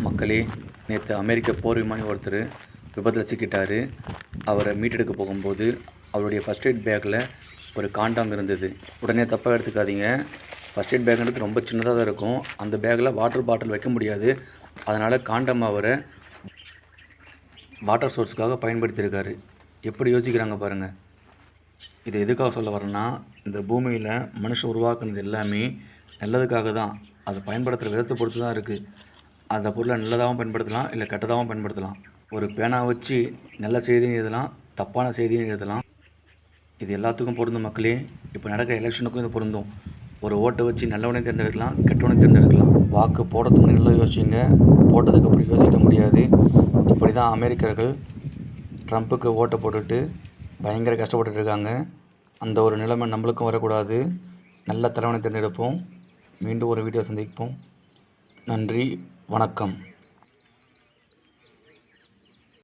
மக்களே, நேற்று அமெரிக்க போர் விமானி ஒருத்தர் விபத்தில் சிக்கிட்டார். அவரை மீட்டெடுக்க போகும்போது அவருடைய ஃபஸ்ட் எய்ட் பேக்கில் ஒரு காண்டாம் இருந்தது. உடனே தப்பாக எடுத்துக்காதீங்க. ஃபஸ்ட் எய்ட் பேக்குன்றது ரொம்ப சின்னதாக தான் இருக்கும். அந்த பேக்கில் வாட்டர் பாட்டில் வைக்க முடியாது. அதனால் காண்டம் அவரை வாட்டர் சோர்ஸுக்காக பயன்படுத்தியிருக்காரு. எப்படி யோசிக்கிறாங்க பாருங்கள். இது எதுக்காக சொல்ல வரேன்னா, இந்த பூமியில் மனுஷன் உருவாக்குனது எல்லாமே நல்லதுக்காக தான். அதை பயன்படுத்துகிற விதத்தை பொறுத்து தான் இருக்குது. அந்த பொருளை நல்லதாகவும் பயன்படுத்தலாம், இல்லை கெட்டதாகவும் பயன்படுத்தலாம். ஒரு பேனா வச்சு நல்ல செய்தியும் எழுதலாம், தப்பான செய்தியும் எழுதலாம். இது எல்லாத்துக்கும் பொருந்தும் மக்களே. இப்போ நடக்கிற எலெக்ஷனுக்கும் இது பொருந்தும். ஒரு ஓட்டை வச்சு நல்லவனையும் தேர்ந்தெடுக்கலாம், கெட்டவனையும் தேர்ந்தெடுக்கலாம். வாக்கு போடுறதுக்கு நல்லா யோசிச்சுங்க, போட்டதுக்கப்புறம் யோசிக்க முடியாது. இப்படி தான் அமெரிக்கர்கள் ட்ரம்ப்புக்கு ஓட்டை போட்டுட்டு பயங்கர கஷ்டப்பட்டுட்டு இருக்காங்க. அந்த ஒரு நிலைமை நம்மளுக்கும் வரக்கூடாது. நல்ல தலைவனை தேர்ந்தெடுப்போம். மீண்டும் ஒரு வீடியோ சந்திப்போம். நன்றி, வணக்கம்.